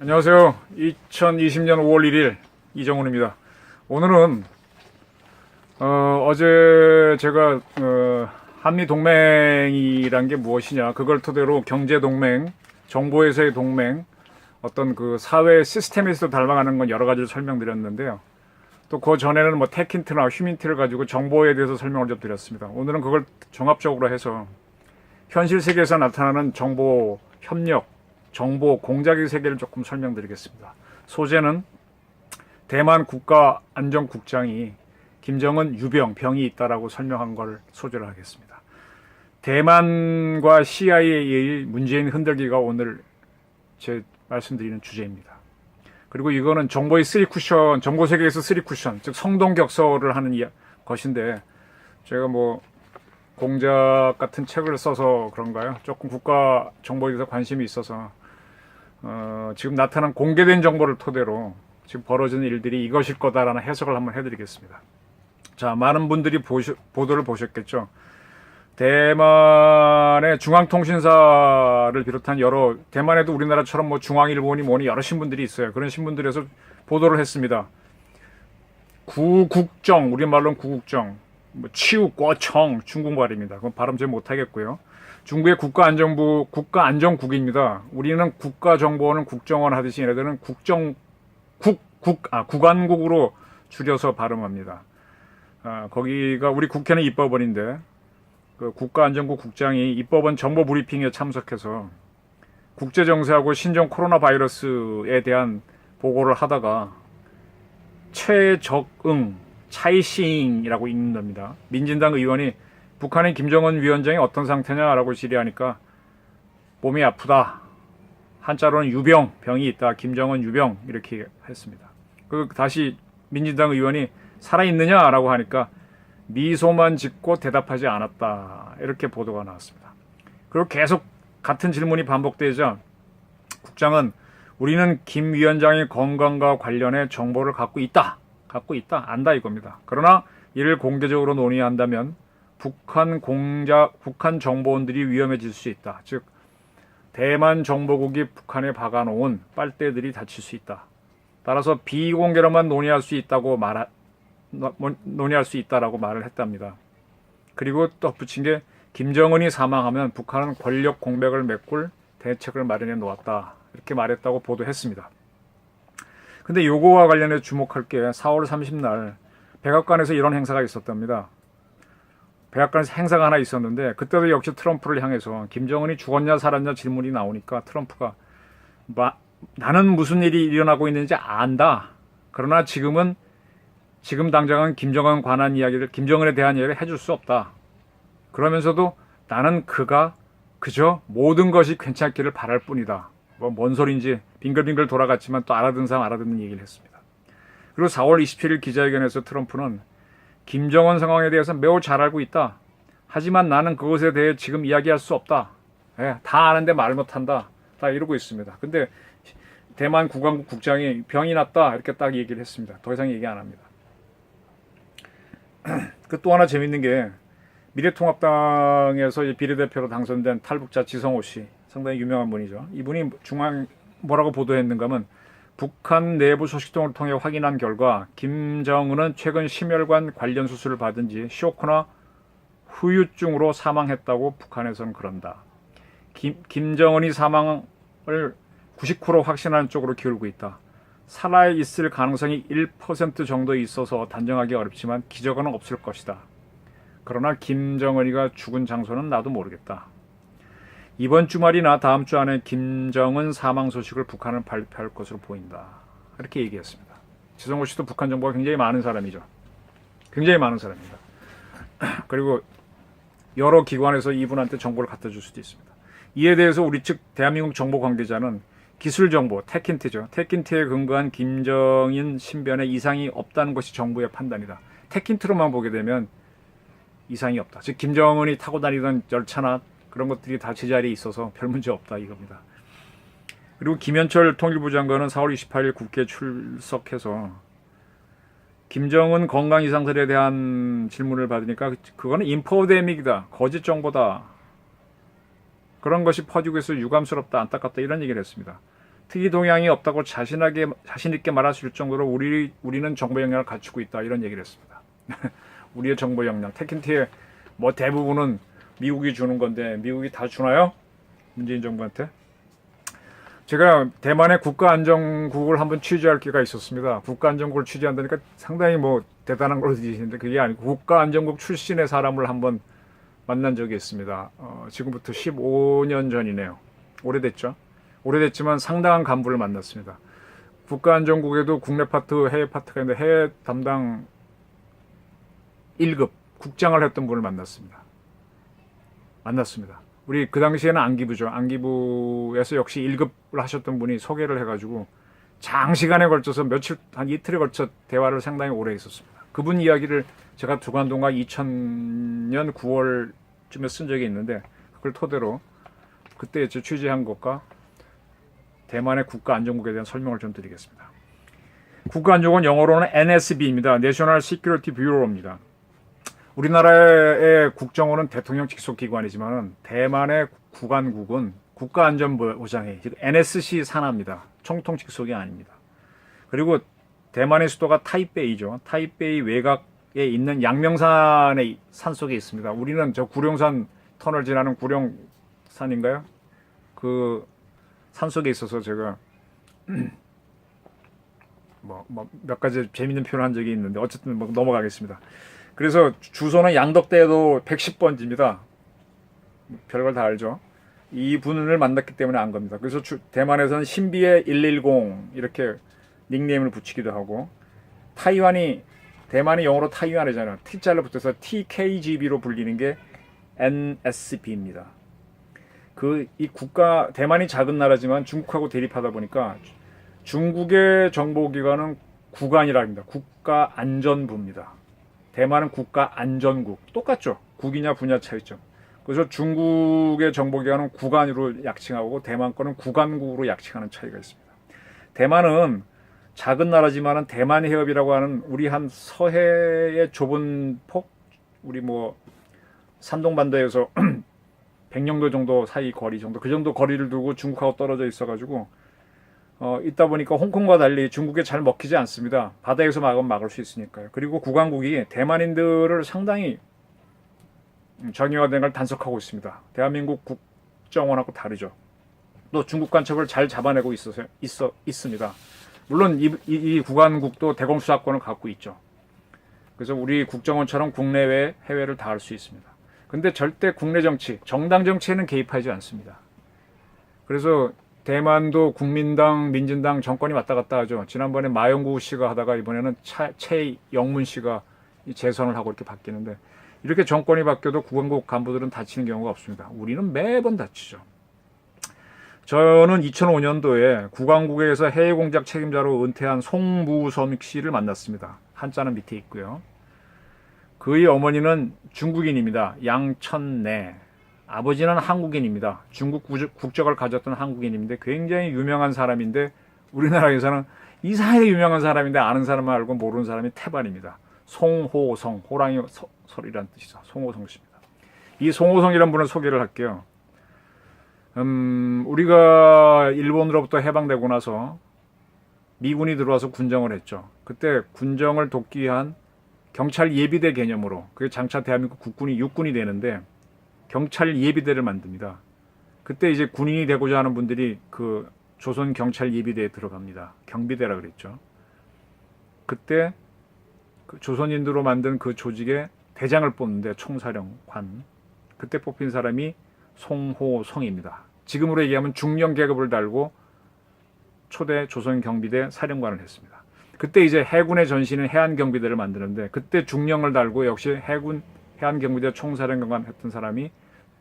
안녕하세요. 2020년 5월 1일 이정훈입니다. 오늘은 어제 제가 한미동맹이란 게 무엇이냐, 그걸 토대로 경제동맹, 정보회사의 동맹, 어떤 그 사회 시스템에서 닮아가는 건 여러 가지를 설명드렸는데요. 또 그 전에는 뭐 테킨트나 휴민트를 가지고 정보에 대해서 설명을 좀 드렸습니다. 오늘은 그걸 종합적으로 해서 현실 세계에서 나타나는 정보 협력, 정보 공작의 세계를 조금 설명드리겠습니다. 소재는 대만 국가안전국장이 김정은 병이 있다라고 설명한 걸 소재로 하겠습니다. 대만과 CIA의 문재인 흔들기가 오늘 제 말씀드리는 주제입니다. 그리고 이거는 정보의 3쿠션, 정보 세계에서 3쿠션, 즉 성동격서를 하는 것인데, 제가 뭐 공작 같은 책을 써서 그런가요? 조금 국가 정보에 대해서 관심이 있어서 지금 나타난 공개된 정보를 토대로 지금 벌어지는 일들이 이것일 거다라는 해석을 한번 해드리겠습니다. 자, 많은 분들이 보도를 보셨겠죠. 대만의 중앙통신사를 비롯한 여러, 대만에도 우리나라처럼 뭐 중앙일보니 뭐니 여러 신문들이 있어요. 그런 신문들에서 보도를 했습니다. 구국정, 우리말로는 구국정, 뭐 치우꺼청, 중국말입니다. 그건 발음 잘 못하겠고요. 중국의 국가안전국입니다. 우리는 국가정보원은 국정원 하듯이 얘네들은 국안국으로 줄여서 발음합니다. 거기가 우리 국회는 입법원인데, 그 국가안전국 국장이 입법원 정보 브리핑에 참석해서 국제정세하고 신종 코로나 바이러스에 대한 보고를 하다가 최적응, 차이싱이라고 읽는 겁니다. 민진당 의원이 북한의 김정은 위원장이 어떤 상태냐라고 질의하니까 몸이 아프다, 한자로는 유병, 병이 있다, 김정은 유병, 이렇게 했습니다. 그 다시 민진당 의원이 살아있느냐라고 하니까 미소만 짓고 대답하지 않았다, 이렇게 보도가 나왔습니다. 그리고 계속 같은 질문이 반복되자 국장은 우리는 김 위원장의 건강과 관련해 정보를 갖고 있다, 안다 이겁니다. 그러나 이를 공개적으로 논의한다면 북한 정보원들이 위험해질 수 있다. 즉 대만 정보국이 북한에 박아놓은 빨대들이 닫힐 수 있다. 따라서 비공개로만 논의할 수 있다라고 말을 했답니다. 그리고 또 붙인 게 김정은이 사망하면 북한은 권력 공백을 메꿀 대책을 마련해 놓았다, 이렇게 말했다고 보도했습니다. 근데 요거와 관련해 주목할 게 4월 30날 백악관에서 이런 행사가 있었답니다. 백악관에서 행사가 하나 있었는데, 그때도 역시 트럼프를 향해서 김정은이 죽었냐 살았냐 질문이 나오니까 트럼프가 나는 무슨 일이 일어나고 있는지 안다. 그러나 지금 당장은 김정은에 대한 이야기를 해줄 수 없다. 그러면서도 나는 그저 모든 것이 괜찮기를 바랄 뿐이다. 뭔 소린지 빙글빙글 돌아갔지만 또 알아듣는 사람 알아듣는 얘기를 했습니다. 그리고 4월 27일 기자회견에서 트럼프는 김정은 상황에 대해서 매우 잘 알고 있다. 하지만 나는 그것에 대해 지금 이야기할 수 없다. 다 아는데 말 못한다. 다 이러고 있습니다. 근데 대만 국안국 국장이 병이 났다, 이렇게 딱 얘기를 했습니다. 더 이상 얘기 안 합니다. 그 또 하나 재밌는 게, 미래통합당에서 비례대표로 당선된 탈북자 지성호 씨, 상당히 유명한 분이죠. 이분이 뭐라고 보도했는가 하면, 북한 내부 소식통을 통해 확인한 결과 김정은은 최근 심혈관 관련 수술을 받은 지 쇼크나 후유증으로 사망했다고 북한에서는 그런다. 김정은이 사망을 99% 확신하는 쪽으로 기울고 있다. 살아있을 가능성이 1% 정도 있어서 단정하기 어렵지만 기적은 없을 것이다. 그러나 김정은이가 죽은 장소는 나도 모르겠다. 이번 주말이나 다음 주 안에 김정은 사망 소식을 북한은 발표할 것으로 보인다, 이렇게 얘기했습니다. 지성호 씨도 북한 정보가 굉장히 많은 사람이죠. 굉장히 많은 사람입니다. 그리고 여러 기관에서 이분한테 정보를 갖다 줄 수도 있습니다. 이에 대해서 우리 측 대한민국 정보 관계자는 기술 정보, 테킨트죠. 테킨트에 근거한 김정인 신변에 이상이 없다는 것이 정부의 판단이다. 테킨트로만 보게 되면 이상이 없다. 즉 김정은이 타고 다니던 열차나 그런 것들이 다 제자리에 있어서 별 문제 없다, 이겁니다. 그리고 김현철 통일부 장관은 4월 28일 국회에 출석해서 김정은 건강 이상들에 대한 질문을 받으니까 그거는 인포데믹이다, 거짓 정보다, 그런 것이 퍼지고 있어 유감스럽다, 안타깝다, 이런 얘기를 했습니다. 특이 동향이 없다고 자신 있게 말할 수 있을 정도로 우리는 정보 역량을 갖추고 있다, 이런 얘기를 했습니다. 우리의 정보 역량, 테킨티의 뭐 대부분은 미국이 주는 건데 미국이 다 주나요? 문재인 정부한테? 제가 대만의 국가안전국을 한번 취재할 기회가 있었습니다. 국가안전국을 취재한다니까 상당히 뭐 대단한 걸로 들리시는데 그게 아니고 국가안전국 출신의 사람을 한번 만난 적이 있습니다. 지금부터 15년 전이네요. 오래됐죠? 오래됐지만 상당한 간부를 만났습니다. 국가안전국에도 국내 파트, 해외 파트가 있는데 해외 담당 1급 국장을 했던 분을 만났습니다. 우리 그 당시에는 안기부죠. 안기부에서 역시 1급을 하셨던 분이 소개를 해가지고 장시간에 걸쳐서 한 이틀에 걸쳐 대화를 상당히 오래 했었습니다. 그분 이야기를 제가 두관동화 2000년 9월쯤에 쓴 적이 있는데 그걸 토대로 그때 취재한 것과 대만의 국가안전국에 대한 설명을 좀 드리겠습니다. 국가안전국은 영어로는 NSB입니다. National Security Bureau입니다. 우리나라의 국정원은 대통령 직속 기관이지만 대만의 국안국은 국가안전보장회, 즉 NSC 산하입니다. 총통 직속이 아닙니다. 그리고 대만의 수도가 타이베이죠. 타이베이 외곽에 있는 양명산의 산속에 있습니다. 우리는 저 구룡산 터널 지나는 구룡산인가요? 그 산속에 있어서 제가 몇 가지 재밌는 표현을 한 적이 있는데 어쨌든 넘어가겠습니다. 그래서 주소는 양덕대도 110번지입니다. 별걸 다 알죠. 이 분을 만났기 때문에 안 겁니다. 그래서 대만에서는 신비의 110 이렇게 닉네임을 붙이기도 하고, 대만이 영어로 타이완이잖아요. T자를 붙여서 TKGB로 불리는 게 NSB입니다. 대만이 작은 나라지만 중국하고 대립하다 보니까 중국의 정보기관은 국안이라 합니다. 국가안전부입니다. 대만은 국가안전국. 똑같죠. 국이냐 분야 차이점. 그래서 중국의 정보기관은 국안으로 약칭하고 대만 거는 국안국으로 약칭하는 차이가 있습니다. 대만은 작은 나라지만은 대만 해협이라고 하는 우리 한 서해의 좁은 폭, 우리 산동반도에서 백령도 정도 사이 거리 정도, 그 정도 거리를 두고 중국하고 떨어져 있어가지고 있다 보니까 홍콩과 달리 중국에 잘 먹히지 않습니다. 바다에서 막을 수 있으니까요. 그리고 국안국이 대만인들을 상당히 정의화된 걸 단속하고 있습니다. 대한민국 국정원하고 다르죠. 또 중국 간첩을 잘 잡아내고 있습니다. 물론 이 국안국도 대공수사권을 갖고 있죠. 그래서 우리 국정원처럼 국내외 해외를 다 할 수 있습니다. 근데 절대 국내 정치, 정당 정치에는 개입하지 않습니다. 그래서 대만도 국민당, 민진당 정권이 왔다 갔다 하죠. 지난번에 마영구 씨가 하다가 이번에는 최영문 씨가 재선을 하고 이렇게 바뀌는데, 이렇게 정권이 바뀌어도 국안국 간부들은 다치는 경우가 없습니다. 우리는 매번 다치죠. 저는 2005년도에 국안국에서 해외공작 책임자로 은퇴한 송무섬 씨를 만났습니다. 한자는 밑에 있고요. 그의 어머니는 중국인입니다. 양천내. 아버지는 한국인입니다. 중국 국적을 가졌던 한국인인데 굉장히 유명한 사람인데, 우리나라에서는 이상하게 유명한 사람인데 아는 사람만 알고 모르는 사람이 태반입니다. 송호성, 호랑이 설이라는 뜻이죠. 송호성 씨입니다. 이 송호성이라는 분을 소개를 할게요. 우리가 일본으로부터 해방되고 나서 미군이 들어와서 군정을 했죠. 그때 군정을 돕기 위한 경찰 예비대 개념으로, 그게 장차 대한민국 국군이 육군이 되는데 경찰 예비대를 만듭니다. 그때 이제 군인이 되고자 하는 분들이 그 조선 경찰 예비대에 들어갑니다. 경비대라 그랬죠. 그때 그 조선인들로 만든 그 조직의 대장을 뽑는데, 총사령관. 그때 뽑힌 사람이 송호성입니다. 지금으로 얘기하면 중령 계급을 달고 초대 조선 경비대 사령관을 했습니다. 그때 이제 해군의 전신인 해안경비대를 만드는데, 그때 중령을 달고 역시 해군 해안경비대 총사령관 했던 사람이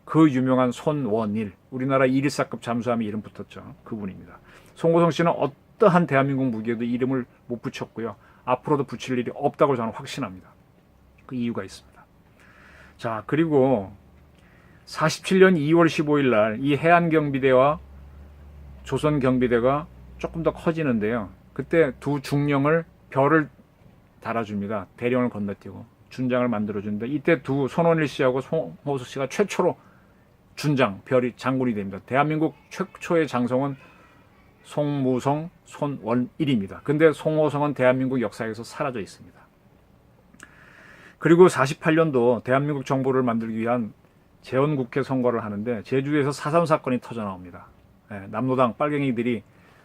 그 유명한 손원일, 우리나라 114급 잠수함이 이름 붙었죠. 그분입니다. 송호성 씨는 어떠한 대한민국 무기에도 이름을 못 붙였고요. 앞으로도 붙일 일이 없다고 저는 확신합니다. 그 이유가 있습니다. 자, 그리고 47년 2월 15일 날 이 해안경비대와 조선경비대가 조금 더 커지는데요. 그때 두 중령을 별을 달아줍니다. 대령을 건너뛰고 준장을 만들어주는데, 이때 손원일 씨하고 송호석 씨가 최초로 준장, 별이 장군이 됩니다. 대한민국 최초의 장성은 송무성, 손원일입니다. 근데 송호성은 대한민국 역사에서 사라져 있습니다. 그리고 48년도 대한민국 정부를 만들기 위한 재헌국회 선거를 하는데 제주도에서 4.3 사건이 터져 나옵니다. 남로당 빨갱이들이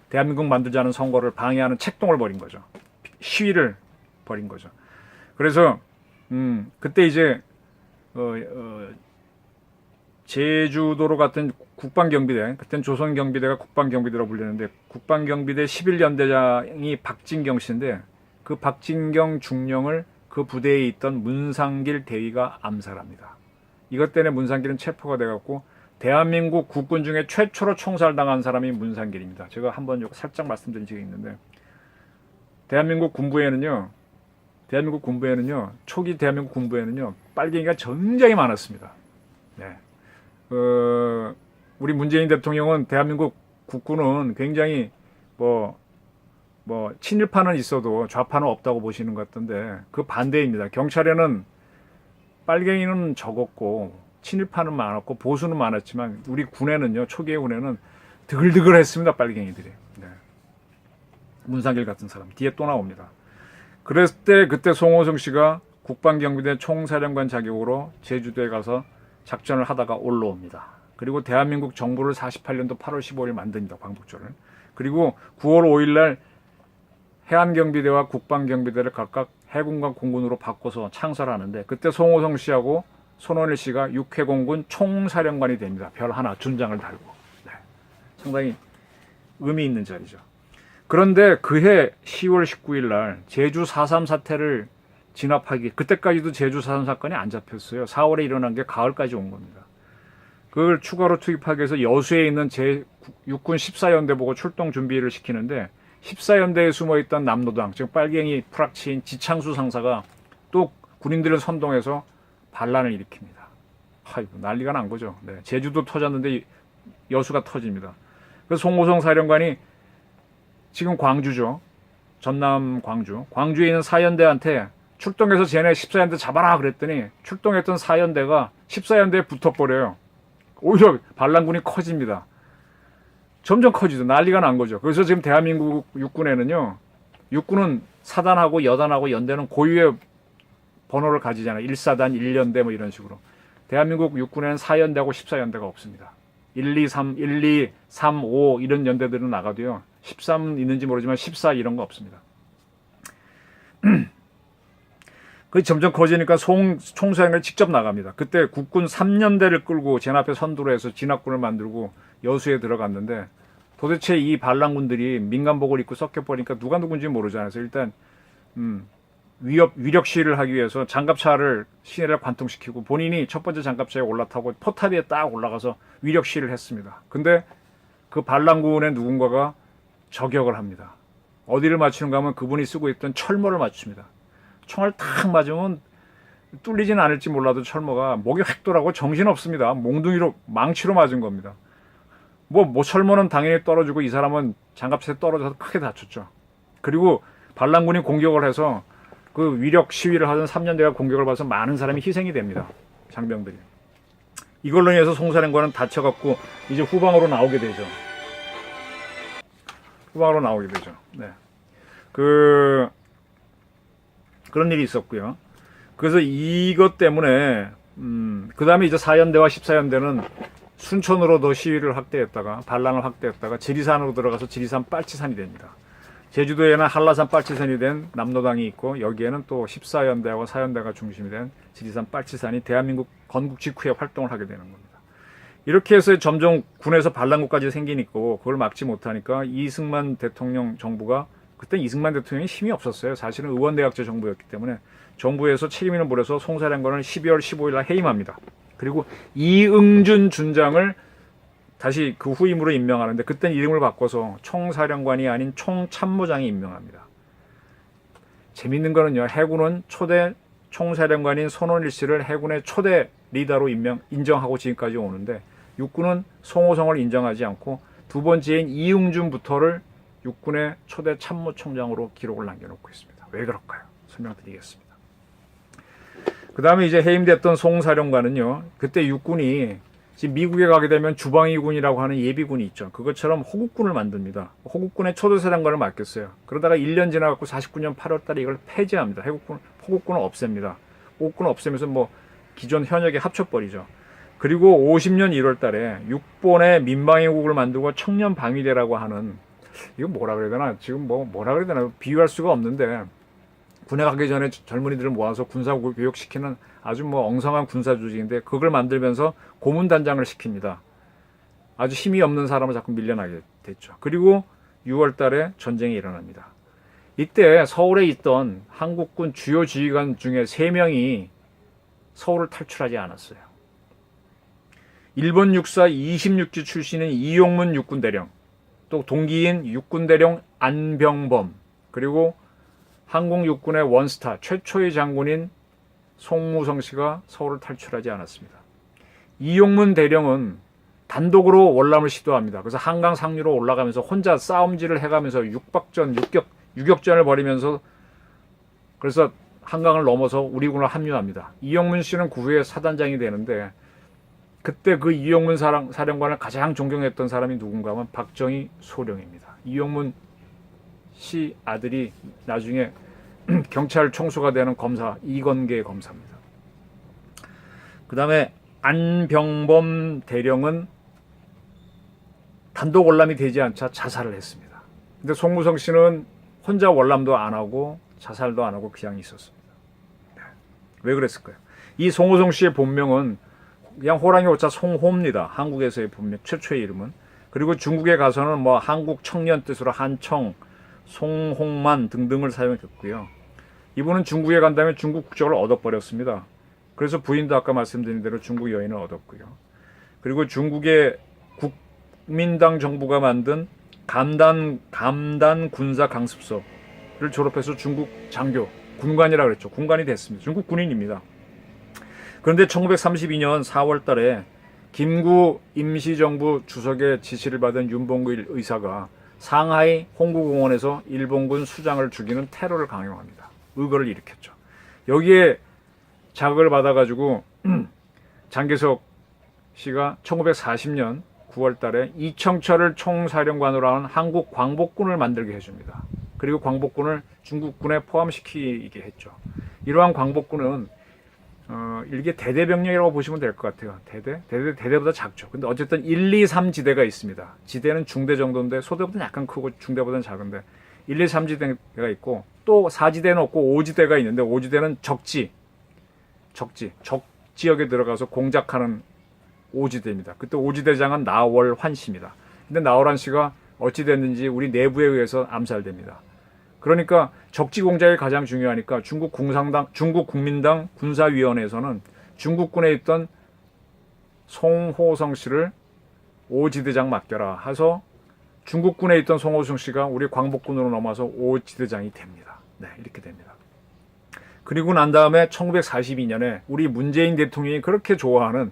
대한민국 만들자는 선거를 방해하는 책동을 벌인 거죠. 시위를 벌인 거죠. 그래서 그때 이제 제주도로 갔던 국방경비대, 그때는 조선경비대가 국방경비대로 불리는데 국방경비대 11연대장이 박진경 씨인데 그 박진경 중령을 그 부대에 있던 문상길 대위가 암살합니다. 이것 때문에 문상길은 체포가 돼갖고 대한민국 국군 중에 최초로 총살당한 사람이 문상길입니다. 제가 한번 살짝 말씀드린 적이 있는데 대한민국 군부에는요 초기 대한민국 군부에는요 빨갱이가 굉장히 많았습니다. 네. 우리 문재인 대통령은 대한민국 국군은 굉장히 친일파는 있어도 좌파는 없다고 보시는 것 같던데 그 반대입니다. 경찰에는 빨갱이는 적었고 친일파는 많았고 보수는 많았지만 우리 군에는요 초기의 군에는 드글드글했습니다. 빨갱이들이. 네. 문상길 같은 사람 뒤에 또 나옵니다. 그랬을 때 그때 송호성 씨가 국방경비대 총사령관 자격으로 제주도에 가서 작전을 하다가 올라옵니다. 그리고 대한민국 정부를 48년도 8월 15일 만듭니다. 광복절을. 그리고 9월 5일 날 해안경비대와 국방경비대를 각각 해군과 공군으로 바꿔서 창설하는데 그때 송호성 씨하고 손원일 씨가 육해공군 총사령관이 됩니다. 별 하나 준장을 달고. 네. 상당히 의미 있는 자리죠. 그런데 그해 10월 19일 날 제주 4.3 사태를 진압하기, 그때까지도 제주 4.3 사건이 안 잡혔어요. 4월에 일어난 게 가을까지 온 겁니다. 그걸 추가로 투입하기 위해서 여수에 있는 육군 14연대 보고 출동 준비를 시키는데 14연대에 숨어있던 남로당, 즉 빨갱이 프락치인 지창수 상사가 또 군인들을 선동해서 반란을 일으킵니다. 아이고, 난리가 난 거죠. 네, 제주도 터졌는데 여수가 터집니다. 그래서 송호성 사령관이 지금 광주죠. 전남 광주에 있는 4연대한테 출동해서 쟤네 14연대 잡아라 그랬더니 출동했던 4연대가 14연대에 붙어버려요. 오히려 반란군이 커집니다. 점점 커지죠. 난리가 난 거죠. 그래서 지금 대한민국 육군에는요, 육군은 사단하고 여단하고 연대는 고유의 번호를 가지잖아요. 1사단, 1연대 뭐 이런 식으로. 대한민국 육군에는 4연대하고 14연대가 없습니다. 1, 2, 3, 5 이런 연대들은 나가도요. 13 있는지 모르지만 14 이런 거 없습니다. 그 점점 커지니까 총사령관이 직접 나갑니다. 그때 국군 3연대를 끌고 제 앞에 선두로 해서 진압군을 만들고 여수에 들어갔는데 도대체 이 반란군들이 민간복을 입고 섞여버리니까 누가 누군지 모르잖아요. 그래서 일단 위력 시위를 하기 위해서 장갑차를 시내를 관통시키고 본인이 첫 번째 장갑차에 올라타고 포탑 위에 딱 올라가서 위력 시위를 했습니다. 근데 그 반란군의 누군가가 저격을 합니다. 어디를 맞추는가 하면 그분이 쓰고 있던 철모를 맞춥니다. 총알 탁 맞으면 뚫리진 않을지 몰라도 철모가 목이 획 돌아가고 정신없습니다. 몽둥이로 망치로 맞은 겁니다. 철모는 당연히 떨어지고 이 사람은 장갑차에 떨어져서 크게 다쳤죠. 그리고 반란군이 공격을 해서 그 위력 시위를 하던 3년대가 공격을 받아서 많은 사람이 희생이 됩니다. 장병들이. 이걸로 인해서 송사령관은 다쳐갖고 이제 후방으로 나오게 되죠. 네. 그런 일이 있었고요. 그래서 이것 때문에 그 다음에 이제 4연대와 14연대는 순천으로 더 시위를 확대했다가 반란을 확대했다가 지리산으로 들어가서 지리산 빨치산이 됩니다. 제주도에는 한라산 빨치산이 된 남로당이 있고 여기에는 또 14연대하고 4연대가 중심이 된 지리산 빨치산이 대한민국 건국 직후에 활동을 하게 되는 겁니다. 이렇게 해서 점점 군에서 반란군까지 생기니까 그걸 막지 못하니까 이승만 대통령 정부가 그때 이승만 대통령이 힘이 없었어요. 사실은 의원대학제 정부였기 때문에 정부에서 책임을 물어서 송사령관을 12월 15일 날 해임합니다. 그리고 이응준 준장을 다시 그 후임으로 임명하는데 그때는 이름을 바꿔서 총사령관이 아닌 총참모장이 임명합니다. 재밌는 거는요. 해군은 초대 총사령관인 손원일 씨를 해군의 초대 리더로 인정하고 지금까지 오는데 육군은 송호성을 인정하지 않고 두 번째인 이응준부터를 육군의 초대 참모총장으로 기록을 남겨놓고 있습니다. 왜 그럴까요? 설명드리겠습니다. 그 다음에 이제 해임됐던 송사령관은요. 그때 육군이 지금 미국에 가게 되면 주방위군이라고 하는 예비군이 있죠. 그것처럼 호국군을 만듭니다. 호국군의 초도사령관을 맡겼어요. 그러다가 1년 지나갖고 49년 8월 달에 이걸 폐지합니다. 호국군을 없앱니다. 호국군을 없애면서 뭐 기존 현역에 합쳐버리죠. 그리고 50년 1월 달에 6번의 민방위국을 만들고 청년방위대라고 하는, 이거 뭐라 그래야 되나? 지금 뭐라 그래야 되나? 비유할 수가 없는데, 군에 가기 전에 젊은이들을 모아서 군사 교육시키는 아주 뭐 엉성한 군사 조직인데, 그걸 만들면서 고문단장을 시킵니다. 아주 힘이 없는 사람을 자꾸 밀려나게 됐죠. 그리고 6월 달에 전쟁이 일어납니다. 이때 서울에 있던 한국군 주요 지휘관 중에 3명이 서울을 탈출하지 않았어요. 일본 육사 26기 출신인 이용문 육군대령, 또 동기인 육군대령 안병범, 그리고 항공육군의 원스타 최초의 장군인 송무성 씨가 서울을 탈출하지 않았습니다. 이용문 대령은 단독으로 월남을 시도합니다. 그래서 한강 상류로 올라가면서 혼자 싸움질을 해가면서 유격전을 벌이면서, 그래서 한강을 넘어서 우리 군을 합류합니다. 이용문 씨는 그 후에 사단장이 되는데, 그때 그 이용문 사령관을 가장 존경했던 사람이 누군가 하면 박정희 소령입니다. 이용문 씨 아들이 나중에 경찰 총수가 되는 검사, 이건계 검사입니다. 그 다음에 안병범 대령은 단독 월남이 되지 않자 자살을 했습니다. 근데 송무성 씨는 혼자 월남도 안 하고 자살도 안 하고 그냥 있었습니다. 왜 그랬을까요? 이 송무성 씨의 본명은 그냥 호랑이 오자 송호입니다. 한국에서의 본명 최초의 이름은. 그리고 중국에 가서는 뭐 한국 청년 뜻으로 한청, 송홍만 등등을 사용했고요. 이분은 중국에 간 다음에 중국 국적을 얻어버렸습니다. 그래서 부인도 아까 말씀드린 대로 중국 여인을 얻었고요. 그리고 중국의 국민당 정부가 만든 감단 군사 강습소를 졸업해서 중국 장교, 군관이라 그랬죠. 군관이 됐습니다. 중국 군인입니다. 그런데 1932년 4월 달에 김구 임시정부 주석의 지시를 받은 윤봉길 의사가 상하이 홍구공원에서 일본군 수장을 죽이는 테러를 강요합니다. 의거를 일으켰죠. 여기에 자극을 받아가지고 장개석 씨가 1940년 9월 달에 이청철을 총사령관으로 하는 한국 광복군을 만들게 해줍니다. 그리고 광복군을 중국군에 포함시키게 했죠. 이러한 광복군은 이게 대대병력이라고 보시면 될 것 같아요. 대대보다 작죠. 근데 어쨌든 1, 2, 3지대가 있습니다. 지대는 중대 정도인데 소대보다는 약간 크고 중대보다는 작은데 1, 2, 3지대가 있고 또 4지대는 없고 5지대가 있는데 5지대는 적 지역에 들어가서 공작하는 5지대입니다. 그때 5지대장은 나월환 씨입니다. 근데 나월환 씨가 어찌 됐는지 우리 내부에 의해서 암살됩니다. 그러니까 적지 공작이 가장 중요하니까 중국 국민당 군사위원회에서는 중국군에 있던 송호성 씨를 5지대장 맡겨라 해서 중국군에 있던 송호성 씨가 우리 광복군으로 넘어서 5지대장이 됩니다. 네, 이렇게 됩니다. 그리고 난 다음에 1942년에 우리 문재인 대통령이 그렇게 좋아하는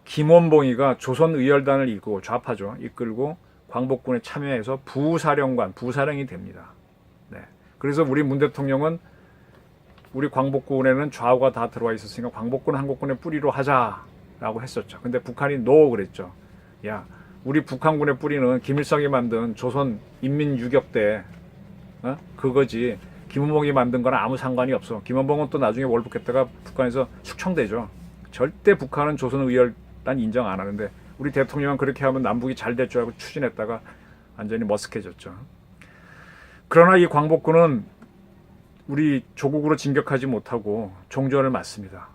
김원봉이가 조선의열단을 이끌고 좌파죠. 이끌고 광복군에 참여해서 부사령이 됩니다. 네. 그래서 우리 문 대통령은 우리 광복군에는 좌우가 다 들어와 있었으니까 광복군 한국군의 뿌리로 하자라고 했었죠. 근데 북한이 노 그랬죠. 야, 우리 북한군의 뿌리는 김일성이 만든 조선 인민유격대 그거지. 김원봉이 만든 거랑 아무 상관이 없어. 김원봉은 또 나중에 월북했다가 북한에서 숙청되죠. 절대 북한은 조선의열단 인정 안 하는데 우리 대통령은 그렇게 하면 남북이 잘 될 줄 알고 추진했다가 완전히 머쓱해졌죠. 그러나 이 광복군은 우리 조국으로 진격하지 못하고 종전을 맞습니다.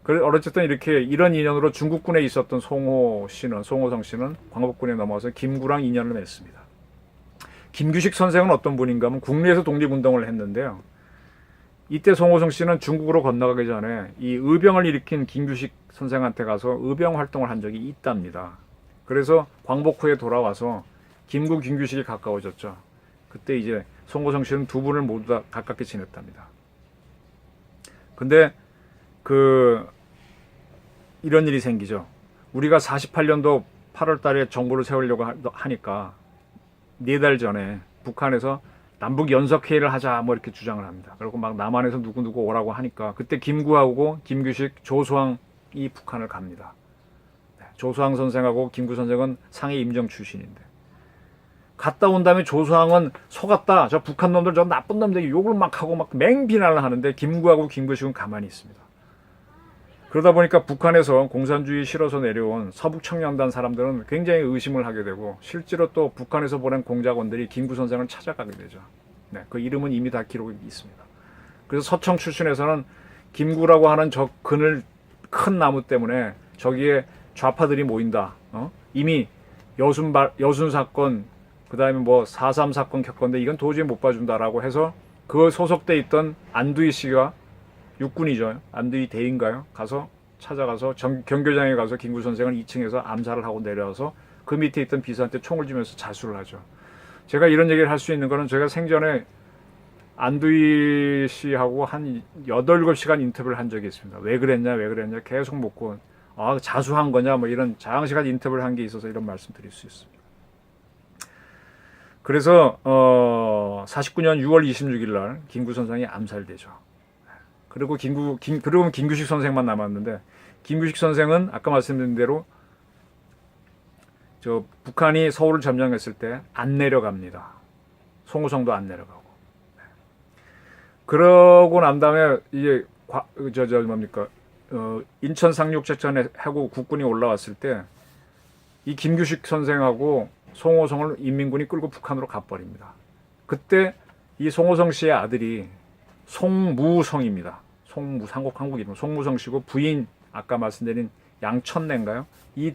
그래서 어쨌든 이런 인연으로 중국군에 있었던 송호성 씨는 광복군에 넘어와서 김구랑 인연을 맺습니다. 김규식 선생은 어떤 분인가 하면 국내에서 독립운동을 했는데요. 이때 송호성 씨는 중국으로 건너가기 전에 이 의병을 일으킨 김규식 선생한테 가서 의병 활동을 한 적이 있답니다. 그래서 광복 후에 돌아와서 김규식이 가까워졌죠. 그때 이제 송호성 씨는 두 분을 모두 다 가깝게 지냈답니다. 근데 이런 일이 생기죠. 우리가 48년도 8월 달에 정부를 세우려고 하니까 4달 전에 북한에서 남북 연석회의를 하자 뭐 이렇게 주장을 합니다. 그리고 막 남한에서 누구 오라고 하니까 그때 김구하고 김규식, 조수왕이 북한을 갑니다. 조수항 선생하고 김구 선생은 상해 임정 출신인데 갔다 온 다음에 조수항은 속았다. 저 북한 놈들 저 나쁜 놈들 욕을 막 하고 막 맹비난을 하는데 김구하고 김구식은 가만히 있습니다. 그러다 보니까 북한에서 공산주의 실어서 내려온 서북청년단 사람들은 굉장히 의심을 하게 되고 실제로 또 북한에서 보낸 공작원들이 김구 선생을 찾아가게 되죠. 네, 그 이름은 이미 다 기록이 있습니다. 그래서 서청 출신에서는 김구라고 하는 저 그늘 큰 나무 때문에 저기에 좌파들이 모인다. 이미 여순 사건, 그 다음에 뭐 4.3 사건 겪었는데 이건 도저히 못 봐준다라고 해서 그 소속돼 있던 안두희 씨가 육군이죠. 안두희 대인가요? 가서 찾아가서 경교장에 가서 김구 선생을 2층에서 암살을 하고 내려와서 그 밑에 있던 비서한테 총을 쥐면서 자수를 하죠. 제가 이런 얘기를 할 수 있는 거는 제가 생전에 안두희 씨하고 한 8, 7시간 인터뷰를 한 적이 있습니다. 왜 그랬냐 계속 묻고 자수한 거냐 뭐 이런 장시간 인터뷰를 한 게 있어서 이런 말씀 드릴 수 있습니다. 그래서 49년 6월 26일 날 김구 선생이 암살되죠. 그리고 김규식 선생만 남았는데 김규식 선생은 아까 말씀드린 대로 저 북한이 서울을 점령했을 때 안 내려갑니다. 송호성도 안 내려가고. 그러고 난 다음에 이제 인천 상륙작전에 하고 국군이 올라왔을 때 이 김규식 선생하고 송호성을 인민군이 끌고 북한으로 가버립니다. 그때 이 송호성 씨의 아들이 송무성입니다. 한국 이름 송무성 씨고 부인 아까 말씀드린 양천내인가요? 이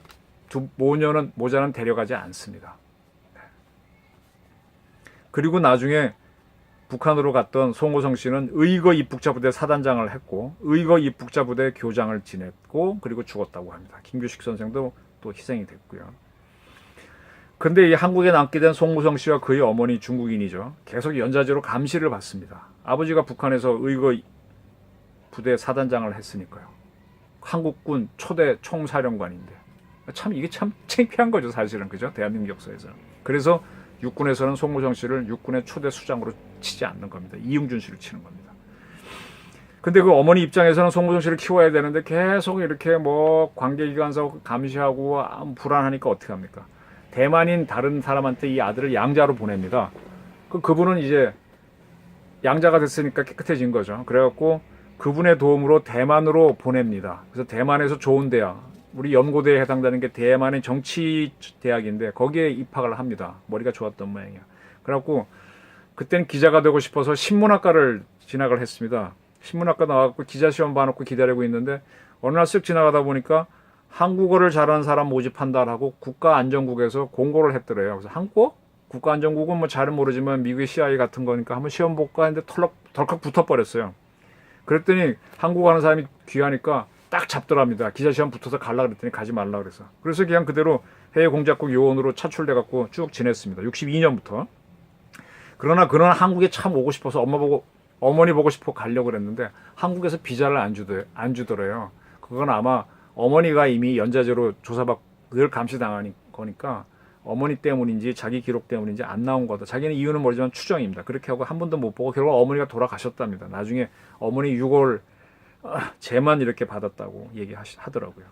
두 모자는 데려가지 않습니다. 그리고 나중에 북한으로 갔던 송호성 씨는 의거 입북자 부대 사단장을 했고 의거 입북자 부대 교장을 지냈고 그리고 죽었다고 합니다. 김규식 선생도 또 희생이 됐고요. 근데 이 한국에 남게 된 송무성 씨와 그의 어머니 중국인이죠. 계속 연좌제로 감시를 받습니다. 아버지가 북한에서 의거 부대 사단장을 했으니까요. 한국군 초대 총사령관인데 이게 참 창피한 거죠, 사실은. 그죠? 대한민국 역사에서는. 그래서 육군에서는 송무성 씨를 육군의 초대 수장으로 치지 않는 겁니다. 이응준 씨를 치는 겁니다. 근데 그 어머니 입장에서는 송무성 씨를 키워야 되는데 계속 이렇게 뭐 관계기관서 감시하고 불안하니까 어떻게 합니까? 대만인 다른 사람한테 이 아들을 양자로 보냅니다. 그분은 이제 양자가 됐으니까 깨끗해진 거죠. 그래갖고 그분의 도움으로 대만으로 보냅니다. 그래서 대만에서 좋은 대학, 우리 연고대에 해당되는 게 대만의 정치대학인데 거기에 입학을 합니다. 머리가 좋았던 모양이야. 그래갖고 그때는 기자가 되고 싶어서 신문학과를 진학을 했습니다. 신문학과 나와갖고 기자시험 봐놓고 기다리고 있는데 어느 날 쓱 지나가다 보니까 한국어를 잘하는 사람 모집한다라고 국가안전국에서 공고를 했더래요. 그래서 한국어? 국가안전국은 뭐 잘은 모르지만 미국의 CIA 같은 거니까 한번 시험 볼까 했는데 덜컥 붙어버렸어요. 그랬더니 한국어 하는 사람이 귀하니까 딱 잡더랍니다. 기자시험 붙어서 갈라 그랬더니 가지 말라 그래서. 그래서 그냥 그대로 해외공작국 요원으로 차출돼갖고 쭉 지냈습니다. 62년부터. 그러나 그는 한국에 참 오고 싶어서 어머니 보고 싶어 가려고 그랬는데 한국에서 비자를 안 주더래요. 그건 아마 어머니가 이미 연좌제로 조사받고 늘 감시당하는 거니까 어머니 때문인지 자기 기록 때문인지 안 나온 거다. 자기는 이유는 모르지만 추정입니다. 그렇게 하고 한 번도 못 보고 결국 어머니가 돌아가셨답니다. 나중에 어머니 6월 재만 이렇게 받았다고 얘기하더라고요.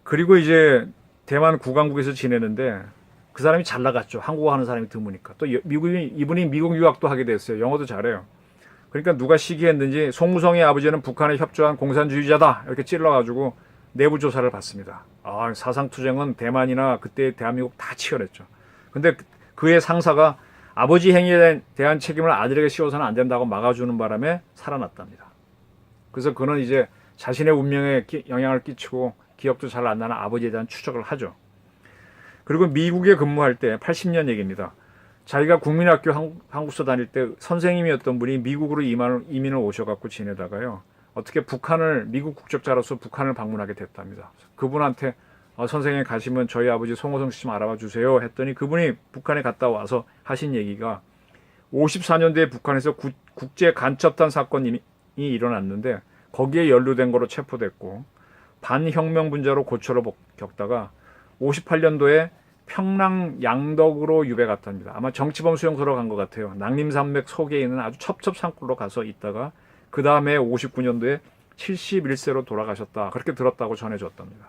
그리고 이제 대만 국왕국에서 지내는데 그 사람이 잘 나갔죠. 한국어 하는 사람이 드무니까. 또 이분이 미국 유학도 하게 됐어요. 영어도 잘해요. 그러니까 누가 시기했는지 송무성의 아버지는 북한에 협조한 공산주의자다 이렇게 찔러가지고 내부 조사를 받습니다. 사상투쟁은 대만이나 그때 대한민국 다 치열했죠. 근데 그의 상사가 아버지 행위에 대한 책임을 아들에게 씌워서는 안 된다고 막아주는 바람에 살아났답니다. 그래서 그는 이제 자신의 운명에 영향을 끼치고 기억도 잘 안 나는 아버지에 대한 추적을 하죠. 그리고 미국에 근무할 때 80년 얘기입니다. 자기가 국민학교 한국서 다닐 때 선생님이었던 분이 미국으로 이민을 오셔갖고 지내다가요. 어떻게 미국 국적자로서 북한을 방문하게 됐답니다. 그분한테 선생님 가시면 저희 아버지 송호성 씨 좀 알아봐 주세요 했더니 그분이 북한에 갔다 와서 하신 얘기가 54년도에 북한에서 국제 간첩단 사건이 일어났는데 거기에 연루된 거로 체포됐고 반혁명 분자로 고초를 겪다가 58년도에 평양 양덕으로 유배 갔답니다. 아마 정치범 수용소로 간 것 같아요. 낭림산맥 속에 있는 아주 첩첩산골로 가서 있다가 그 다음에 59년도에 71세로 돌아가셨다. 그렇게 들었다고 전해졌답니다.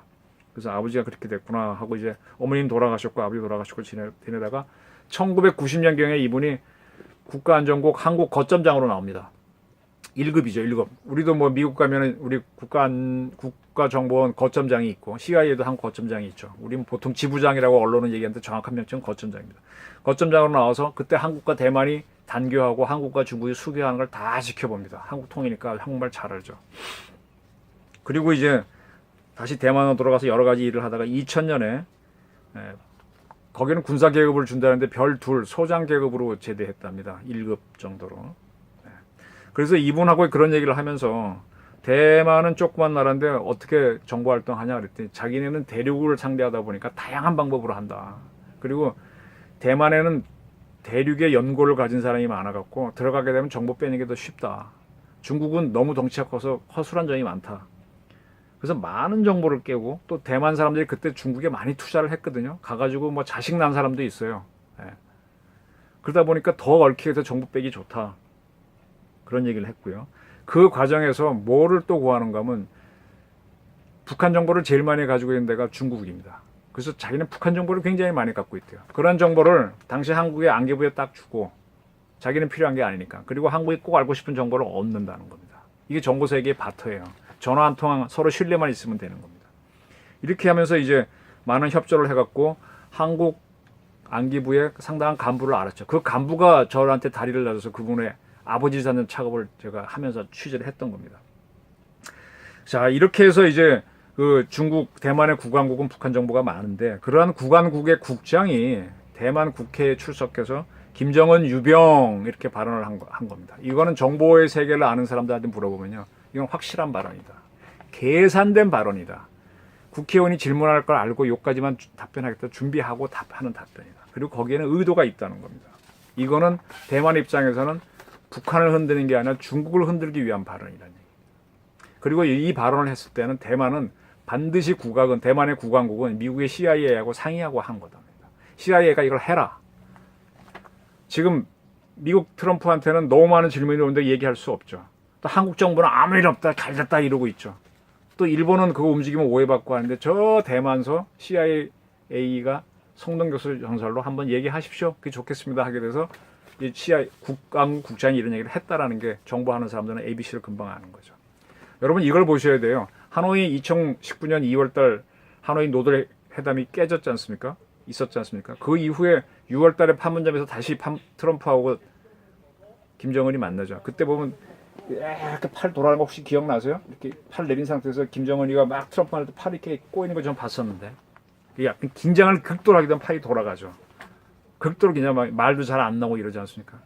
그래서 아버지가 그렇게 됐구나 하고 이제 어머님 돌아가셨고 아버지 돌아가셨고 지내다가 1990년경에 이분이 국가안전국 한국 거점장으로 나옵니다. 1급이죠, 1급. 우리도 뭐 미국 가면은 우리 국가정보원 거점장이 있고 CIA도 한국 거점장이 있죠. 우리는 보통 지부장이라고 언론은 얘기하는데 정확한 명칭은 거점장입니다. 거점장으로 나와서 그때 한국과 대만이 단교하고 한국과 중국이 수교하는 걸 다 지켜봅니다. 한국 통이니까 한국말 잘 알죠. 그리고 이제 다시 대만으로 돌아가서 여러 가지 일을 하다가 2000년에 거기는 군사 계급을 준다는데 별 둘 소장 계급으로 제대했답니다. 1급 정도로. 그래서 이분하고 그런 얘기를 하면서 대만은 조그만 나라인데 어떻게 정보 활동하냐 그랬더니 자기네는 대륙을 상대하다 보니까 다양한 방법으로 한다. 그리고 대만에는 대륙의 연고를 가진 사람이 많아갖고 들어가게 되면 정보 빼는 게 더 쉽다. 중국은 너무 덩치가 커서 허술한 점이 많다. 그래서 많은 정보를 깨고 또 대만 사람들이 그때 중국에 많이 투자를 했거든요. 가가지고 뭐 자식 난 사람도 있어요. 그러다 보니까 더 얽히게 해서 정보 빼기 좋다. 그런 얘기를 했고요. 그 과정에서 뭐를 또 구하는가 하면 북한 정보를 제일 많이 가지고 있는 데가 중국입니다. 그래서 자기는 북한 정보를 굉장히 많이 갖고 있대요. 그런 정보를 당시 한국의 안개부에 딱 주고 자기는 필요한 게 아니니까. 그리고 한국이 꼭 알고 싶은 정보를 얻는다는 겁니다. 이게 정보 세계의 바터예요. 전화 한 통 서로 신뢰만 있으면 되는 겁니다. 이렇게 하면서 이제 많은 협조를 해갖고 한국 안기부의 상당한 간부를 알았죠. 그 간부가 저한테 다리를 놔줘서 그분의 아버지 사는 작업을 제가 하면서 취재를 했던 겁니다. 자, 이렇게 해서 이제 그 중국, 대만의 국왕국은 북한 정보가 많은데 그러한 국왕국의 국장이 대만 국회에 출석해서 김정은 유병 이렇게 발언을 한 겁니다. 이거는 정보의 세계를 아는 사람들한테 물어보면요. 이건 확실한 발언이다. 계산된 발언이다. 국회의원이 질문할 걸 알고 요까지만 답변하겠다 준비하고 답하는 답변이다. 그리고 거기에는 의도가 있다는 겁니다. 이거는 대만 입장에서는 북한을 흔드는 게 아니라 중국을 흔들기 위한 발언이라는 얘기. 그리고 이 발언을 했을 때는 대만은 반드시 국악은 대만의 국왕국은 미국의 CIA하고 상의하고 한 거답니다. CIA가 이걸 해라. 지금 미국 트럼프한테는 너무 많은 질문이 오는데 얘기할 수 없죠. 또 한국 정부는 아무 일 없다, 잘 됐다 이러고 있죠. 또 일본은 그거 움직이면 오해받고 하는데 저 대만서 CIA가 성동 교수 전설로 한번 얘기하십시오. 그게 좋겠습니다 하게 돼서 이 CIA 국장이 이런 얘기를 했다라는 게 정보하는 사람들은 ABC를 금방 아는 거죠. 여러분 이걸 보셔야 돼요. 하노이 2019년 2월달 하노이 노들 회담이 깨졌지 않습니까? 있었지 않습니까? 그 이후에 6월달에 판문점에서 다시 트럼프하고 김정은이 만나죠. 그때 보면 이렇게 팔 돌아가는 거 혹시 기억나세요? 이렇게 팔 내린 상태에서 김정은이가 막 트럼프한테 팔 이렇게 꼬이는 거 전 봤었는데 약간 긴장을 극도로 하게 되면 팔이 돌아가죠. 극도로 그냥 말도 잘 안 나오고 이러지 않습니까?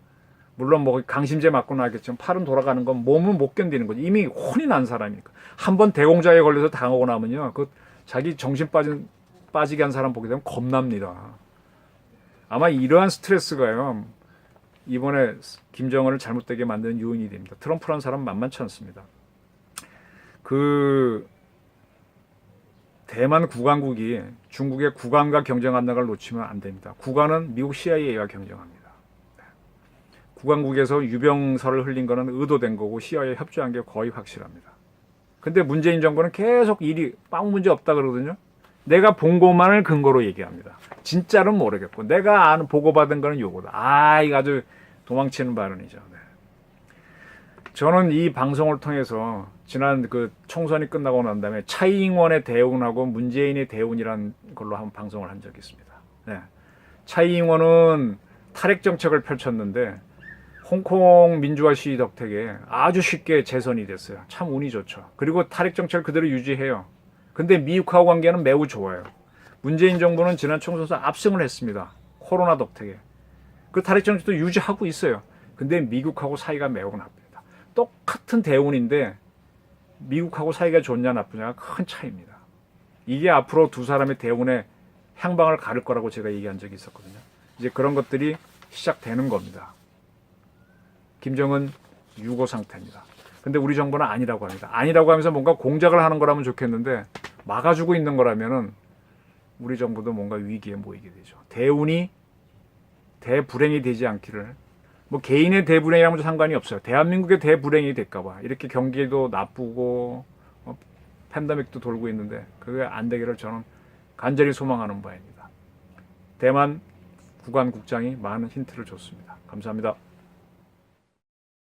물론 뭐 강심제 맞고 나겠지만 팔은 돌아가는 건 몸은 못 견디는 거죠. 이미 혼이 난 사람이니까. 한번 대공자에 걸려서 당하고 나면요. 그 자기 정신 빠지게 한 사람 보게 되면 겁납니다. 아마 이러한 스트레스가요. 이번에 김정은을 잘못되게 만드는 요인이 됩니다. 트럼프라는 사람은 만만치 않습니다. 그 대만 국왕국이 중국의 국왕과 경쟁한다는 걸 놓치면 안 됩니다. 국왕은 미국 CIA와 경쟁합니다. 국왕국에서 유병설을 흘린 거는 의도된 거고 CIA에 협조한 게 거의 확실합니다. 근데 문재인 정부는 계속 일이 아무 문제 없다 그러거든요. 내가 본 것만을 근거로 얘기합니다. 진짜는 모르겠고 내가 아는 보고받은 거는 요거다. 이거 아주 도망치는 발언이죠. 네. 저는 이 방송을 통해서 지난 그 총선이 끝나고 난 다음에 차이잉원의 대운하고 문재인의 대운이라는 걸로 한 방송을 한 적이 있습니다. 네. 차이잉원은 탈핵 정책을 펼쳤는데 홍콩 민주화 시위 덕택에 아주 쉽게 재선이 됐어요. 참 운이 좋죠. 그리고 탈핵 정책을 그대로 유지해요. 근데 미국하고 관계는 매우 좋아요. 문재인 정부는 지난 총선에서 압승을 했습니다. 코로나 덕택에. 그 탈핵 정책도 유지하고 있어요. 근데 미국하고 사이가 매우 나쁩니다. 똑같은 대운인데 미국하고 사이가 좋냐 나쁘냐가 큰 차이입니다. 이게 앞으로 두 사람의 대운의 향방을 가를 거라고 제가 얘기한 적이 있었거든요. 이제 그런 것들이 시작되는 겁니다. 김정은 유고 상태입니다. 근데 우리 정부는 아니라고 합니다. 아니라고 하면서 뭔가 공작을 하는 거라면 좋겠는데 막아주고 있는 거라면은 우리 정부도 뭔가 위기에 모이게 되죠. 대운이 대불행이 되지 않기를. 뭐 개인의 대불행이라면 상관이 없어요. 대한민국의 대불행이 될까봐 이렇게 경기도 나쁘고 팬데믹도 돌고 있는데 그게 안 되기를 저는 간절히 소망하는 바입니다. 대만 국안국장이 많은 힌트를 줬습니다. 감사합니다.